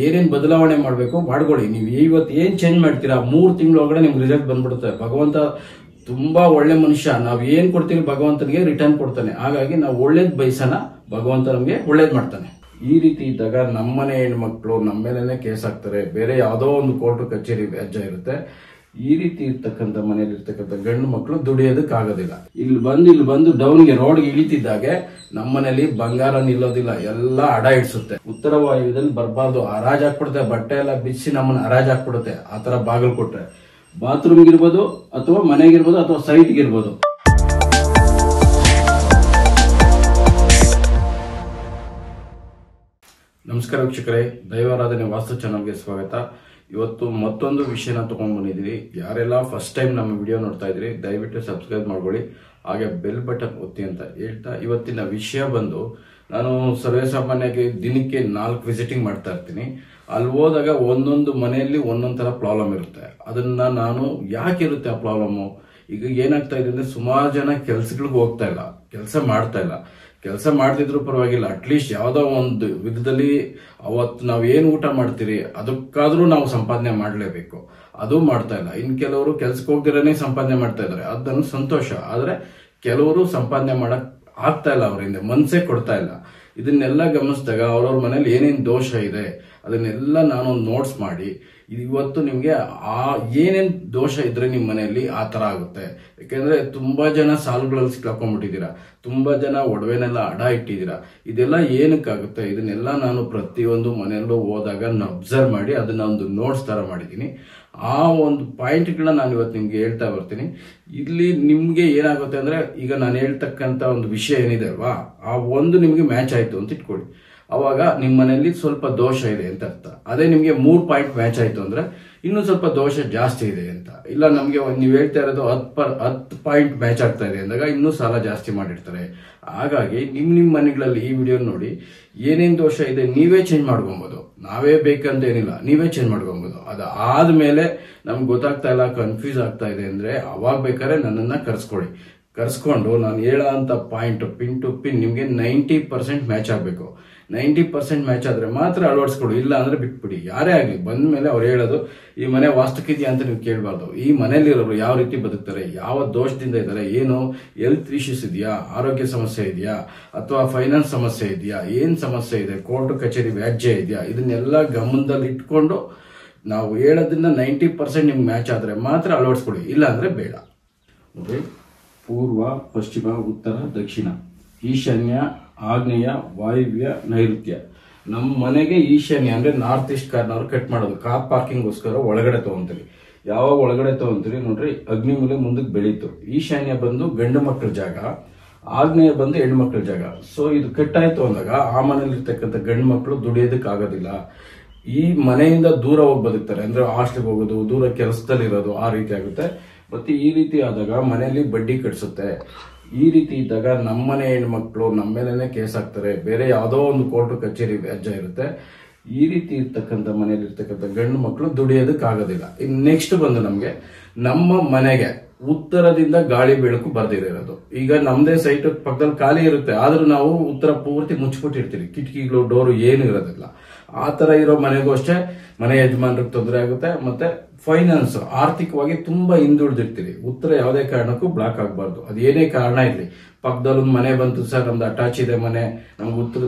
ಏನೇನ್ ಬದಲಾವಣೆ ಮಾಡಬೇಕು ಮಾಡ್ಕೊಳ್ಳಿ. ನೀವು ಇವತ್ತು ಏನ್ ಚೇಂಜ್ ಮಾಡ್ತೀರಾ 3 ತಿಂಗಳ ಒಳಗಡೆ ನಿಮ್ಗೆ ರಿಸಲ್ಟ್ ಬಂದ್ಬಿಡುತ್ತೆ. ಭಗವಂತ ತುಂಬಾ ಒಳ್ಳೆ ಮನುಷ್ಯ. ನಾವ್ ಏನ್ ಕೊಡ್ತೀವಿ ಭಗವಂತನಿಗೆ ರಿಟರ್ನ್ ಕೊಡ್ತಾನೆ. ಹಾಗಾಗಿ ನಾವು ಒಳ್ಳೇದ್ ಬಯಸೋಣ, ಭಗವಂತ ನಮ್ಗೆ ಒಳ್ಳೇದ್ ಮಾಡ್ತಾನೆ. ಈ ರೀತಿ ಇದ್ದಾಗ ನಮ್ಮನೆ ಹೆಣ್ಮಕ್ಳು ನಮ್ಮ ಮೇಲೆನೆ ಕೇಸ್ ಹಾಕ್ತಾರೆ. ಬೇರೆ ಯಾವ್ದೋ ಒಂದು ಕೋರ್ಟ್ ಕಚೇರಿ ವ್ಯಾಜ್ಯ ಇರುತ್ತೆ. ಈ ರೀತಿ ಇರ್ತಕ್ಕಂಥ ಮನೆಯಲ್ಲಿ ಇರ್ತಕ್ಕಂಥ ಗಂಡು ಮಕ್ಕಳು ದುಡಿಯೋದಕ್ಕಾಗೋದಿಲ್ಲ. ಇಲ್ಲಿ ಬಂದು ಡೌನ್ಗೆ ರೋಡ್ಗೆ ಇಳಿತಿದ್ದಾಗೆ ನಮ್ಮನೇಲಿ ಬಂಗಾರ ನಿಲ್ಲೋದಿಲ್ಲ, ಎಲ್ಲ ಅಡ ಇಡ್ಸುತ್ತೆ. ಉತ್ತರ ವಾಯುವ್ಯದಲ್ಲಿ ಬರಬಾರ್ದು, ಹರಾಜ್ ಹಾಕ್ಬಿಡುತ್ತೆ. ಬಟ್ಟೆ ಎಲ್ಲ ಬಿಚ್ಚಿ ನಮ್ಮನ್ನ ಹರಾಜ್ ಹಾಕ್ಬಿಡುತ್ತೆ. ಆತರ ಬಾಗಿಲು ಕೊಟ್ರೆ ಬಾತ್ರೂಮ್ಗೆ ಇರ್ಬೋದು ಅಥವಾ ಮನೆಗಿರ್ಬೋದು ಅಥವಾ ಸೈಟ್ಗೆ ಇರ್ಬೋದು. ನಮಸ್ಕಾರ ವೀಕ್ಷಕರೇ, ದೈವಾರಾಧನೆ ವಾಸ್ತು ಚಾನಲ್ಗೆ ಸ್ವಾಗತ. ಇವತ್ತು ಮತ್ತೊಂದು ವಿಷಯನ ತಗೊಂಡ್ ಬಂದಿದ್ದೀವಿ. ಯಾರೆಲ್ಲ ಫಸ್ಟ್ ಟೈಮ್ ನಮ್ಮ ವಿಡಿಯೋ ನೋಡ್ತಾ ಇದ್ರಿ ದಯವಿಟ್ಟು ಸಬ್ಸ್ಕ್ರೈಬ್ ಮಾಡ್ಕೊಳ್ಳಿ, ಹಾಗೆ ಬೆಲ್ ಬಟನ್ ಒತ್ತಿ ಅಂತ ಹೇಳ್ತಾ ಇವತ್ತಿನ ವಿಷಯ ಬಂದು, ನಾನು ಸರ್ವೇ ಸಾಮಾನ್ಯವಾಗಿ ದಿನಕ್ಕೆ 4 ವಿಸಿಟಿಂಗ್ ಮಾಡ್ತಾ ಇರ್ತೀನಿ. ಅಲ್ಲಿ ಹೋದಾಗ ಒಂದೊಂದು ಮನೆಯಲ್ಲಿ ಒಂದೊಂದ್ ತರ ಪ್ರಾಬ್ಲಮ್ ಇರುತ್ತೆ. ಅದನ್ನ ನಾನು ಯಾಕೆ ಇರುತ್ತೆ ಆ ಪ್ರಾಬ್ಲಮ್ಮು, ಈಗ ಏನಾಗ್ತಾ ಇದೆ ಅಂದ್ರೆ ಸುಮಾರು ಜನ ಕೆಲ್ಸಗಳಿಗೆ ಹೋಗ್ತಾ ಇಲ್ಲ, ಕೆಲಸ ಮಾಡ್ತಾ ಇಲ್ಲ. ಕೆಲಸ ಮಾಡ್ತಿದ್ರು ಪರವಾಗಿಲ್ಲ, ಅಟ್ಲೀಸ್ಟ್ ಯಾವ್ದೋ ಒಂದು ವಿಧದಲ್ಲಿ ಅವತ್ತು ನಾವ್ ಏನ್ ಊಟ ಮಾಡ್ತೀರಿ ಅದಕ್ಕಾದ್ರೂ ನಾವು ಸಂಪಾದನೆ ಮಾಡ್ಲೇಬೇಕು. ಅದು ಮಾಡ್ತಾ ಇಲ್ಲ. ಇನ್ ಕೆಲವರು ಕೆಲ್ಸಕ್ಕೆ ಹೋಗ್ದಿರನೇ ಸಂಪಾದನೆ ಮಾಡ್ತಾ ಇದಾರೆ, ಅದನ್ನು ಸಂತೋಷ. ಆದ್ರೆ ಕೆಲವರು ಸಂಪಾದನೆ ಮಾಡಕ್ ಆಗ್ತಾ ಇಲ್ಲ, ಅವರಿಂದ ಮನ್ಸೇ ಕೊಡ್ತಾ ಇಲ್ಲ. ಇದನ್ನೆಲ್ಲ ಗಮನಿಸಿದಾಗ ಅವ್ರವ್ರ ಮನೇಲಿ ಏನೇನ್ ದೋಷ ಇದೆ ಅದನ್ನೆಲ್ಲ ನಾನು ನೋಟ್ಸ್ ಮಾಡಿ ಇವತ್ತು ನಿಮ್ಗೆ ಏನೇನ್ ದೋಷ ಇದ್ರೆ ನಿಮ್ ಮನೆಯಲ್ಲಿ ಆ ತರ ಆಗುತ್ತೆ. ಯಾಕೆಂದ್ರೆ ತುಂಬಾ ಜನ ಸಾಲುಗಳಲ್ಲಿ ಸಿಕ್ಕಾಕೊಂಡ್ಬಿಟ್ಟಿದ್ದೀರಾ, ತುಂಬಾ ಜನ ಒಡವೆನೆಲ್ಲ ಅಡ ಇಟ್ಟಿದ್ದೀರಾ. ಇದೆಲ್ಲ ಏನಕ್ಕಾಗುತ್ತೆ, ಇದನ್ನೆಲ್ಲ ನಾನು ಪ್ರತಿಯೊಂದು ಮನೆಯಲ್ಲೂ ಹೋದಾಗ ಅಬ್ಸರ್ವ್ ಮಾಡಿ ಅದನ್ನ ಒಂದು ನೋಟ್ಸ್ ತರ ಮಾಡಿದ್ದೀನಿ. ಆ ಒಂದು ಪಾಯಿಂಟ್ಗಳನ್ನ ನಾನು ಇವತ್ತು ನಿಮ್ಗೆ ಹೇಳ್ತಾ ಬರ್ತೀನಿ. ಇಲ್ಲಿ ನಿಮ್ಗೆ ಏನಾಗುತ್ತೆ ಅಂದ್ರೆ, ಈಗ ನಾನು ಹೇಳ್ತಕ್ಕಂತ ಒಂದು ವಿಷಯ ಏನಿದೆ ಅಲ್ವಾ, ಆ ಒಂದು ನಿಮ್ಗೆ ಮ್ಯಾಚ್ ಆಯ್ತು ಅಂತ ಇಟ್ಕೊಳ್ಳಿ. ಅವಾಗ ನಿಮ್ಮ ಮನೆಯಲ್ಲಿ ಸ್ವಲ್ಪ ದೋಷ ಇದೆ ಅಂತ ಅರ್ಥ. ಅದೇ ನಿಮ್ಗೆ 3 ಪಾಯಿಂಟ್ ಮ್ಯಾಚ್ ಆಯ್ತು ಅಂದ್ರೆ ಇನ್ನೂ ಸ್ವಲ್ಪ ದೋಷ ಜಾಸ್ತಿ ಇದೆ ಅಂತ. ಇಲ್ಲ ನಮ್ಗೆ ನೀವು ಹೇಳ್ತಾ ಇರೋದು 10 ಪಾಯಿಂಟ್ ಮ್ಯಾಚ್ ಆಗ್ತಾ ಇದೆ ಅಂದಾಗ ಇನ್ನೂ ಸಾಲ ಜಾಸ್ತಿ ಮಾಡಿರ್ತಾರೆ. ಹಾಗಾಗಿ ನಿಮ್ ಮನೆಗಳಲ್ಲಿ ಈ ವಿಡಿಯೋ ನೋಡಿ ಏನೇನ್ ದೋಷ ಇದೆ ನೀವೇ ಚೇಂಜ್ ಮಾಡ್ಕೊಬಹುದು. ನಾವೇ ಬೇಕಂತ ಏನಿಲ್ಲ, ನೀವೇ ಚೇಂಜ್ ಮಾಡ್ಕೊಬಹುದು. ಅದಾದ್ಮೇಲೆ ನಮ್ಗೆ ಗೊತ್ತಾಗ್ತಾ ಇಲ್ಲ, ಕನ್ಫ್ಯೂಸ್ ಆಗ್ತಾ ಇದೆ ಅಂದ್ರೆ ಅವಾಗ ಬೇಕಾದ್ರೆ ನನ್ನನ್ನ ಕರ್ಸ್ಕೊಂಡು ನಾನು ಹೇಳೋ ಅಂತ ಪಾಯಿಂಟ್ ಪಿನ್ ಟು ಪಿನ್ ನಿಮ್ಗೆ 90% ಮ್ಯಾಚ್ ಆಗ್ಬೇಕು. 90% ಮ್ಯಾಚ್ ಆದ್ರೆ ಮಾತ್ರ ಅಳವಡಿಸ್ಕೊಡು, ಇಲ್ಲ ಅಂದ್ರೆ ಬಿಟ್ಬಿಡಿ. ಯಾರೇ ಆಗ್ಲಿ ಬಂದ ಮೇಲೆ ಅವ್ರು ಹೇಳೋದು ಈ ಮನೆ ವಾಸ್ತುಕಿದೆಯಾ ಅಂತ ನೀವು ಕೇಳಬಾರ್ದು. ಈ ಮನೆಯಲ್ಲಿರೋರು ಯಾವ ರೀತಿ ಬದುಕ್ತಾರೆ, ಯಾವ ದೋಷದಿಂದ ಇದ್ದಾರೆ, ಏನು ಹೆಲ್ತ್ ಇಶ್ಯೂಸ್ ಇದೆಯಾ, ಆರೋಗ್ಯ ಸಮಸ್ಯೆ ಇದೆಯಾ, ಅಥವಾ ಫೈನಾನ್ಸ್ ಸಮಸ್ಯೆ ಇದೆಯಾ, ಏನ್ ಸಮಸ್ಯೆ ಇದೆ, ಕೋರ್ಟ್ ಕಚೇರಿ ವ್ಯಾಜ್ಯ ಇದೆಯಾ, ಇದನ್ನೆಲ್ಲ ಗಮನದಲ್ಲಿ ಇಟ್ಕೊಂಡು ನಾವು ಹೇಳೋದ್ರಿಂದ 90% ನಿಮ್ಗೆ ಮ್ಯಾಚ್ ಆದ್ರೆ ಮಾತ್ರ ಅಳವಡಿಸ್ಕೊಡಿ, ಇಲ್ಲ ಅಂದ್ರೆ ಬೇಡ. ನೋಡಿ, ಪೂರ್ವ, ಪಶ್ಚಿಮ, ಉತ್ತರ, ದಕ್ಷಿಣ, ಈಶಾನ್ಯ, ಆಗ್ನೇಯ, ವಾಯುವ್ಯ, ನೈಋತ್ಯ. ನಮ್ಮ ಮನೆಗೆ ಈಶಾನ್ಯ ಅಂದ್ರೆ ನಾರ್ತ್ ಈಸ್ಟ್ ಕಾರ್ನರ್ ಕಟ್ ಮಾಡೋದು. ಕಾರ್ ಪಾರ್ಕಿಂಗ್ಗೋಸ್ಕರ ಒಳಗಡೆ ತಗೊಂತೀವಿ. ಯಾವಾಗ ಒಳಗಡೆ ತಗೊಂತೀರಿ ನೋಡ್ರಿ, ಅಗ್ನಿಮೂಲೆ ಮುಂದಕ್ಕೆ ಬೆಳೀತು. ಈಶಾನ್ಯ ಬಂದು ಗಂಡು ಮಕ್ಕಳ ಜಾಗ, ಆಗ್ನೇಯ ಬಂದು ಹೆಣ್ಣು ಮಕ್ಕಳ ಜಾಗ. ಸೊ ಇದು ಕಟ್ಟಾಯ್ತು ಅಂದಾಗ ಆ ಮನೇಲಿ ಇರ್ತಕ್ಕಂಥ ಗಂಡು ಮಕ್ಕಳು ದುಡಿಯೋದಕ್ಕೆ ಆಗೋದಿಲ್ಲ. ಈ ಮನೆಯಿಂದ ದೂರ ಹೋಗಿ ಬದುಕ್ತಾರೆ, ಅಂದ್ರೆ ಹಾಸ್ಟೆಲ್ಗೆ ಹೋಗೋದು, ದೂರ ಕೆಲಸದಲ್ಲಿ ಇರೋದು, ಆ ರೀತಿ ಆಗುತ್ತೆ. ಮತ್ತೆ ಈ ರೀತಿ ಆದಾಗ ಮನೆಯಲ್ಲಿ ಬಡ್ಡಿ ಕಟ್ಸುತ್ತೆ. ಈ ರೀತಿ ಇದ್ದಾಗ ನಮ್ಮನೆ ಹೆಣ್ಮಕ್ಳು ನಮ್ಮ ಮೇಲೆನೆ ಕೇಸ್ ಹಾಕ್ತಾರೆ. ಬೇರೆ ಯಾವ್ದೋ ಒಂದು ಕೋರ್ಟ್ ಕಚೇರಿ ವ್ಯಾಜ್ಯ ಇರುತ್ತೆ. ಈ ರೀತಿ ಇರ್ತಕ್ಕಂಥ ಮನೆಯಲ್ಲಿ ಇರ್ತಕ್ಕಂಥ ಗಂಡು ಮಕ್ಕಳು ದುಡಿಯೋದಕ್ಕೆ ಆಗೋದಿಲ್ಲ. ಇನ್ ನೆಕ್ಸ್ಟ್ ಬಂದು ನಮ್ಗೆ ನಮ್ಮ ಮನೆಗೆ ಉತ್ತರದಿಂದ ಗಾಳಿ ಬೆಳಕು ಬರ್ದಿರೋದು. ಈಗ ನಮ್ದೇ ಸೈಟ್ ಪಕ್ಕದಲ್ಲಿ ಖಾಲಿ ಇರುತ್ತೆ, ಆದ್ರೂ ನಾವು ಉತ್ತರ ಪೂರ್ತಿ ಮುಚ್ಚಿಬಿಟ್ಟಿರ್ತೀವಿ. ಕಿಟಕಿಗಳು, ಡೋರು ಏನು ಇರೋದಿಲ್ಲ. ಆ ತರ ಇರೋ ಮನೆಗೂ ಅಷ್ಟೇ ಮನೆ ಯಜಮಾನ್ರಿಗೆ ತೊಂದರೆ ಆಗುತ್ತೆ. ಮತ್ತೆ ಫೈನಾನ್ಸ್, ಆರ್ಥಿಕವಾಗಿ ತುಂಬಾ ಹಿಂದುಳಿದಿರ್ತೀರಿ. ಉತ್ತರ ಯಾವುದೇ ಕಾರಣಕ್ಕೂ ಬ್ಲಾಕ್ ಆಗಬಾರ್ದು. ಅದು ಏನೇ ಕಾರಣ ಇರಲಿ. ಪಕ್ಕದಲ್ಲಿ ಒಂದು ಮನೆ ಬಂತು ಸರ್, ನಮ್ದು ಅಟ್ಯಾಚ್ ಇದೆ ಮನೆ, ನಮ್ಗೆ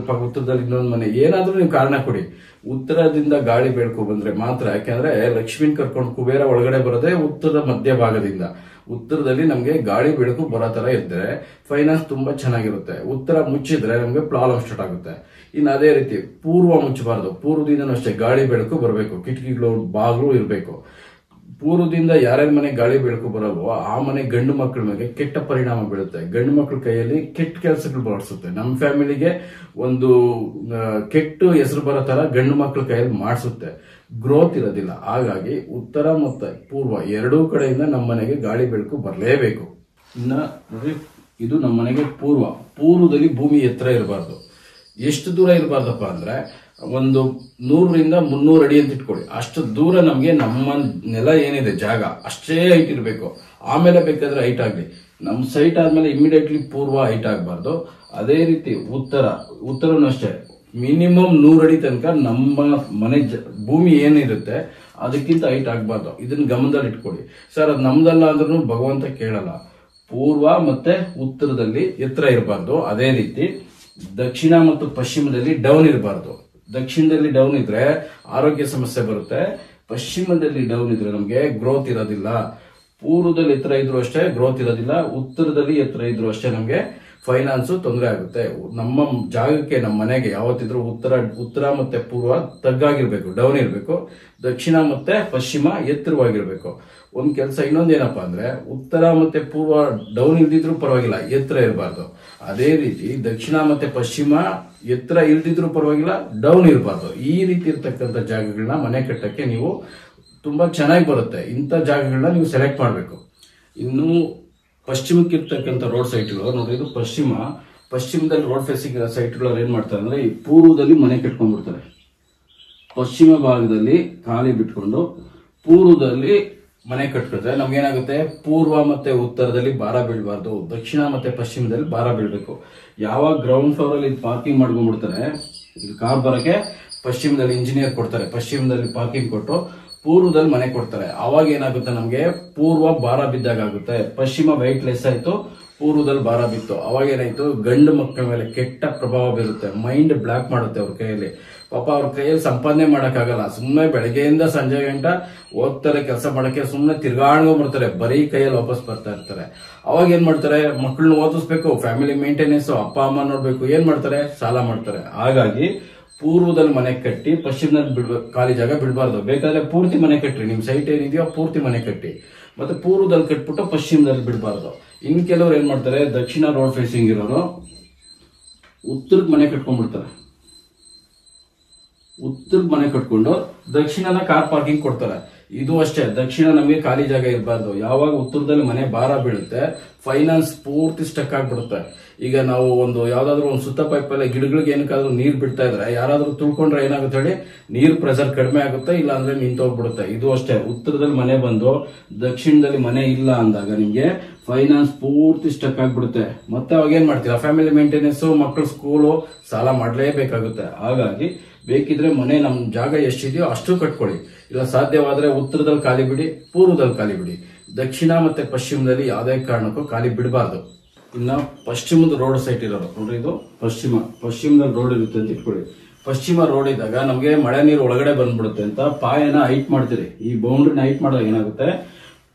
ಉತ್ತರದಲ್ಲಿ ಇನ್ನೊಂದು ಮನೆ, ಏನಾದ್ರೂ ನೀವು ಕಾರಣ ಕೊಡಿ. ಉತ್ತರದಿಂದ ಗಾಳಿ ಬೆಳಕು ಬಂದ್ರೆ ಮಾತ್ರ, ಯಾಕೆಂದ್ರೆ ಲಕ್ಷ್ಮೀನ್ ಕರ್ಕೊಂಡು ಕುಬೇರ ಒಳಗಡೆ ಬರೋದೇ ಉತ್ತರದ ಮಧ್ಯಭಾಗದಿಂದ. ಉತ್ತರದಲ್ಲಿ ನಮ್ಗೆ ಗಾಳಿ ಬೆಳಕು ಬರೋ ತರ ಇದ್ರೆ ಫೈನಾನ್ಸ್ ತುಂಬಾ ಚೆನ್ನಾಗಿರುತ್ತೆ. ಉತ್ತರ ಮುಚ್ಚಿದ್ರೆ ನಮ್ಗೆ ಪ್ರಾಬ್ಲಮ್ ಸ್ಟಾರ್ಟ್ ಆಗುತ್ತೆ. ಇನ್ನು ಅದೇ ರೀತಿ ಪೂರ್ವ ಮುಚ್ಚಬಾರ್ದು. ಪೂರ್ವದಿಂದನೂ ಅಷ್ಟೇ ಗಾಳಿ ಬೆಳಕು ಬರಬೇಕು, ಕಿಟಕಿಗಳು, ಬಾಗಿಲು ಇರಬೇಕು. ಪೂರ್ವದಿಂದ ಯಾರ್ಯಾರ ಮನೆ ಗಾಳಿ ಬೆಳಕು ಬರಲ್ವೋ ಆ ಮನೆ ಗಂಡು ಮಕ್ಕಳ ಮೇಲೆ ಕೆಟ್ಟ ಪರಿಣಾಮ ಬೀಳುತ್ತೆ. ಗಂಡು ಮಕ್ಕಳ ಕೈಯಲ್ಲಿ ಕೆಟ್ಟ ಕೆಲಸಗಳು ಮಾಡಿಸುತ್ತೆ. ನಮ್ಮ ಫ್ಯಾಮಿಲಿಗೆ ಒಂದು ಕೆಟ್ಟ ಹೆಸರು ಬರೋ ತರ ಗಂಡು ಮಕ್ಕಳ ಕೈಯಲ್ಲಿ ಮಾಡಿಸುತ್ತೆ. ಗ್ರೋತ್ ಇರೋದಿಲ್ಲ. ಹಾಗಾಗಿ ಉತ್ತರ ಮತ್ತು ಪೂರ್ವ ಎರಡೂ ಕಡೆಯಿಂದ ನಮ್ಮ ಮನೆಗೆ ಗಾಳಿ ಬೆಳಕು ಬರಲೇಬೇಕು. ಇನ್ನ ನೋಡಿ, ಇದು ನಮ್ಮ ಮನೆಗೆ ಪೂರ್ವದಲ್ಲಿ ಭೂಮಿ ಎತ್ತರ ಇರಬಾರ್ದು. ಎಷ್ಟು ದೂರ ಇರಬಾರ್ದಪ್ಪ ಅಂದ್ರೆ ಒಂದು 100ರಿಂದ 300 ಅಡಿ ಅಂತ ಇಟ್ಕೊಳ್ಳಿ. ಅಷ್ಟು ದೂರ ನಮ್ಗೆ ನಮ್ಮ ನೆಲ ಏನಿದೆ ಜಾಗ ಅಷ್ಟೇ ಹೈಟ್ ಇರಬೇಕು. ಆಮೇಲೆ ಬೇಕಾದ್ರೆ ಹೈಟ್ ಆಗ್ಲಿ. ನಮ್ ಸೈಟ್ ಆದ್ಮೇಲೆ ಇಮಿಡಿಯೇಟ್ಲಿ ಪೂರ್ವ ಹೈಟ್ ಆಗಬಾರ್ದು. ಅದೇ ರೀತಿ ಉತ್ತರನೂ ಅಷ್ಟೇ ಮಿನಿಮಮ್ 100 ಅಡಿ ತನಕ ನಮ್ಮ ಮನೆ ಭೂಮಿ ಏನಿರುತ್ತೆ ಅದಕ್ಕಿಂತ ಹೈಟ್ ಆಗಬಾರ್ದು. ಇದನ್ನ ಗಮನದಲ್ಲಿ ಇಟ್ಕೊಳ್ಳಿ. ಸರ್ ಅದು ನಮ್ದಲ್ಲ ಅಂದ್ರೂ ಭಗವಂತ ಕೇಳಲ್ಲ. ಪೂರ್ವ ಮತ್ತೆ ಉತ್ತರದಲ್ಲಿ ಎತ್ತರ ಇರಬಾರ್ದು. ಅದೇ ರೀತಿ ದಕ್ಷಿಣ ಮತ್ತು ಪಶ್ಚಿಮದಲ್ಲಿ ಡೌನ್ ಇರಬಾರ್ದು. ದಕ್ಷಿಣದಲ್ಲಿ ಡೌನ್ ಇದ್ರೆ ಆರೋಗ್ಯ ಸಮಸ್ಯೆ ಬರುತ್ತೆ. ಪಶ್ಚಿಮದಲ್ಲಿ ಡೌನ್ ಇದ್ರೆ ನಮಗೆ ಗ್ರೋತ್ ಇರೋದಿಲ್ಲ. ಪೂರ್ವದಲ್ಲಿ ಎತ್ತರ ಇದ್ರು ಅಷ್ಟೇ ಗ್ರೋತ್ ಇರೋದಿಲ್ಲ. ಉತ್ತರದಲ್ಲಿ ಎತ್ತರ ಇದ್ರು ಅಷ್ಟೇ ನಮಗೆ ಫೈನಾನ್ಸ್ ತೊಂದರೆ ಆಗುತ್ತೆ. ನಮ್ಮ ಜಾಗಕ್ಕೆ, ನಮ್ಮ ಮನೆಗೆ ಯಾವತ್ತಿದ್ರು ಉತ್ತರ ಮತ್ತೆ ಪೂರ್ವ ತಗ್ಗಾಗಿರ್ಬೇಕು, ಡೌನ್ ಇರಬೇಕು. ದಕ್ಷಿಣ ಮತ್ತೆ ಪಶ್ಚಿಮ ಎತ್ತರವಾಗಿರ್ಬೇಕು. ಒಂದ್ ಕೆಲಸ ಇನ್ನೊಂದೇನಪ್ಪಾ ಅಂದ್ರೆ, ಉತ್ತರ ಮತ್ತೆ ಪೂರ್ವ ಡೌನ್ ಇಲ್ದಿದ್ರು ಪರವಾಗಿಲ್ಲ, ಎತ್ತರ ಇರಬಾರ್ದು. ಅದೇ ರೀತಿ ದಕ್ಷಿಣ ಮತ್ತೆ ಪಶ್ಚಿಮ ಎತ್ತರ ಇಲ್ದಿದ್ರು ಪರವಾಗಿಲ್ಲ, ಡೌನ್ ಇರಬಾರ್ದು. ಈ ರೀತಿ ಇರ್ತಕ್ಕಂಥ ಜಾಗಗಳನ್ನ ಮನೆ ಕಟ್ಟಕ್ಕೆ ನೀವು ತುಂಬಾ ಚೆನ್ನಾಗಿ ಬರುತ್ತೆ. ಇಂಥ ಜಾಗಗಳನ್ನ ನೀವು ಸೆಲೆಕ್ಟ್ ಮಾಡಬೇಕು. ಇನ್ನು ಪಶ್ಚಿಮಕ್ಕೆ ಇರ್ತಕ್ಕಂಥ ರೋಡ್ ಸೈಟ್ಗಳು ನೋಡ್ರಿ, ಇದು ಪಶ್ಚಿಮದಲ್ಲಿ ರೋಡ್ ಫೇಸಿಂಗ್ ಇರೋ ಸೈಟ್ಗಳು ಏನ್ ಮಾಡ್ತಾರೆ ಅಂದ್ರೆ, ಈ ಪೂರ್ವದಲ್ಲಿ ಮನೆ ಕಟ್ಕೊಂಡ್ಬಿಡ್ತಾರೆ. ಪಶ್ಚಿಮ ಭಾಗದಲ್ಲಿ ಖಾಲಿ ಬಿಟ್ಕೊಂಡು ಪೂರ್ವದಲ್ಲಿ ಮನೆ ಕಟ್ಕೊಳ್ತಾರೆ. ನಮ್ಗೇನಾಗುತ್ತೆ, ಪೂರ್ವ ಮತ್ತೆ ಉತ್ತರದಲ್ಲಿ ಭಾರ ಬೀಳಬಾರ್ದು, ದಕ್ಷಿಣ ಮತ್ತೆ ಪಶ್ಚಿಮದಲ್ಲಿ ಭಾರ ಬೀಳ್ಬೇಕು. ಯಾವಾಗ ಗ್ರೌಂಡ್ ಫ್ಲೋರ್ ಅಲ್ಲಿ ಪಾರ್ಕಿಂಗ್ ಮಾಡ್ಕೊಂಡ್ಬಿಡ್ತಾರೆ, ಇಲ್ಲಿ ಕಾರ್ ಬರಕ್ಕೆ ಪಶ್ಚಿಮದಲ್ಲಿ ಇಂಜಿನಿಯರ್ ಕೊಡ್ತಾರೆ, ಪಶ್ಚಿಮದಲ್ಲಿ ಪಾರ್ಕಿಂಗ್ ಕೊಟ್ಟು ಪೂರ್ವದಲ್ಲಿ ಮನೆ ಕೊಡ್ತಾರೆ. ಅವಾಗ ಏನಾಗುತ್ತೆ, ನಮ್ಗೆ ಪೂರ್ವ ಭಾರ ಬಿದ್ದಾಗ ಆಗುತ್ತೆ. ಪಶ್ಚಿಮ ವೆಯ್ಟ್ ಲೆಸ್ ಆಯ್ತು, ಪೂರ್ವದಲ್ಲಿ ಭಾರ ಬಿತ್ತು. ಅವಾಗ ಏನಾಯ್ತು, ಗಂಡು ಮಕ್ಕಳ ಮೇಲೆ ಕೆಟ್ಟ ಪ್ರಭಾವ ಬೀರುತ್ತೆ. ಮೈಂಡ್ ಬ್ಲಾಕ್ ಮಾಡುತ್ತೆ ಅವ್ರ ಕೈಯಲ್ಲಿ. ಪಾಪ ಅವ್ರ ಕೈಯಲ್ಲಿ ಸಂಪಾದನೆ ಮಾಡಕ್ಕಾಗಲ್ಲ. ಸುಮ್ಮನೆ ಬೆಳಗ್ಗೆಯಿಂದ ಸಂಜೆ ಗಂಟ ಹೋಗ್ತಾರೆ ಕೆಲಸ ಮಾಡಕ್ಕೆ, ಸುಮ್ಮನೆ ತಿರ್ಗಾಡ್ಕೊಂಡ್ಬಿಡ್ತಾರೆ, ಬರೀ ಕೈಯಲ್ಲಿ ವಾಪಸ್ ಬರ್ತಾ ಇರ್ತಾರೆ. ಅವಾಗ ಏನ್ ಮಾಡ್ತಾರೆ, ಮಕ್ಕಳನ್ನ ಓದಿಸ್ಬೇಕು, ಫ್ಯಾಮಿಲಿ ಮೇಂಟೆನೆನ್ಸ್, ಅಪ್ಪ ಅಮ್ಮ ನೋಡ್ಬೇಕು, ಏನ್ ಮಾಡ್ತಾರೆ, ಸಾಲ ಮಾಡ್ತಾರೆ. ಹಾಗಾಗಿ ಪೂರ್ವದಲ್ಲಿ ಮನೆ ಕಟ್ಟಿ ಪಶ್ಚಿಮದಲ್ಲಿ ಬಿಡ್ಬೇಕು, ಖಾಲಿ ಜಾಗ ಬಿಡಬಾರ್ದು. ಬೇಕಾದ್ರೆ ಪೂರ್ತಿ ಮನೆ ಕಟ್ಟಿ, ನಿಮ್ ಸೈಟ್ ಏನಿದೆಯೋ ಪೂರ್ತಿ ಮನೆ ಕಟ್ಟಿ, ಮತ್ತೆ ಪೂರ್ವದಲ್ಲಿ ಕಟ್ಬಿಟ್ಟು ಪಶ್ಚಿಮದಲ್ಲಿ ಬಿಡಬಾರ್ದು. ಇನ್ ಕೆಲವ್ರು ಏನ್ ಮಾಡ್ತಾರೆ, ದಕ್ಷಿಣ ರೋಡ್ ಫೇಸಿಂಗ್ ಇರೋರು ಉತ್ತರಕ್ಕೆ ಮನೆ ಕಟ್ಕೊಂಡ್ಬಿಡ್ತಾರೆ. ಉತ್ತರಕ್ಕೆ ಮನೆ ಕಟ್ಕೊಂಡು ದಕ್ಷಿಣನ ಕಾರ್ ಪಾರ್ಕಿಂಗ್ ಕೊಡ್ತಾರೆ. ಇದು ಅಷ್ಟೇ, ದಕ್ಷಿಣ ನಮಗೆ ಖಾಲಿ ಜಾಗ ಇರಬಾರ್ದು. ಯಾವಾಗ ಉತ್ತರದಲ್ಲಿ ಮನೆ ಭಾರ ಬೀಳುತ್ತೆ, ಫೈನಾನ್ಸ್ ಪೂರ್ತಿ ಸ್ಟಕ್ ಆಗ್ಬಿಡುತ್ತೆ. ಈಗ ನಾವು ಯಾವ್ದಾದ್ರು ಒಂದು ಸುತ್ತ ಪೈಪಲ್ಲಿ ಗಿಡಗಳಿಗೆ ಏನಕ್ಕಾದ್ರೂ ನೀರ್ ಬಿಡ್ತಾ ಇದ್ರೆ, ಯಾರಾದ್ರೂ ತುಳ್ಕೊಂಡ್ರೆ ಏನಾಗುತ್ತೆ ಹೇಳಿ, ನೀರ್ ಪ್ರೆಷರ್ ಕಡಿಮೆ ಆಗುತ್ತೆ, ಇಲ್ಲ ಅಂದ್ರೆ ನಿಂತೋಗ್ಬಿಡುತ್ತೆ. ಇದು ಅಷ್ಟೇ, ಉತ್ತರದಲ್ಲಿ ಮನೆ ಬಂದು ದಕ್ಷಿಣದಲ್ಲಿ ಮನೆ ಇಲ್ಲ ಅಂದಾಗ ನಿಮ್ಗೆ ಫೈನಾನ್ಸ್ ಪೂರ್ತಿ ಸ್ಟಕ್ ಆಗ್ಬಿಡುತ್ತೆ. ಮತ್ತೆ ಅವಾಗ ಏನ್ ಮಾಡ್ತೀರಾ, ಫ್ಯಾಮಿಲಿ ಮೇಂಟೆನೆನ್ಸ್, ಮಕ್ಕಳ ಸ್ಕೂಲು, ಸಾಲ ಮಾಡ್ಲೇಬೇಕಾಗುತ್ತೆ. ಹಾಗಾಗಿ ಬೇಕಿದ್ರೆ ಮನೆ ನಮ್ ಜಾಗ ಎಷ್ಟಿದೆಯೋ ಅಷ್ಟು ಕಟ್ಕೊಳ್ಳಿ. ಇಲ್ಲ ಸಾಧ್ಯವಾದ್ರೆ ಉತ್ತರದಲ್ಲಿ ಖಾಲಿ ಬಿಡಿ, ಪೂರ್ವದಲ್ಲಿ ಖಾಲಿ ಬಿಡಿ. ದಕ್ಷಿಣ ಮತ್ತೆ ಪಶ್ಚಿಮದಲ್ಲಿ ಯಾವುದೇ ಕಾರಣಕ್ಕೂ ಖಾಲಿ ಬಿಡಬಾರ್ದು. ಇನ್ನ ಪಶ್ಚಿಮದ ರೋಡ್ ಸೈಟ್ ಇರೋದು ನೋಡ್ರಿ, ಇದು ಪಶ್ಚಿಮದಲ್ಲಿ ರೋಡ್ ಇರುತ್ತೆ ಅಂತ ಇಟ್ಕೊಳ್ಳಿ. ಪಶ್ಚಿಮ ರೋಡ್ ಇದ್ದಾಗ ನಮ್ಗೆ ಮಳೆ ನೀರು ಒಳಗಡೆ ಬಂದ್ಬಿಡುತ್ತೆ ಅಂತ ಪಾಯನ ಹೈಟ್ ಮಾಡ್ತೀರಿ. ಈ ಬೌಂಡ್ರಿನ ಹೈಟ್ ಮಾಡಿದಾಗ ಏನಾಗುತ್ತೆ,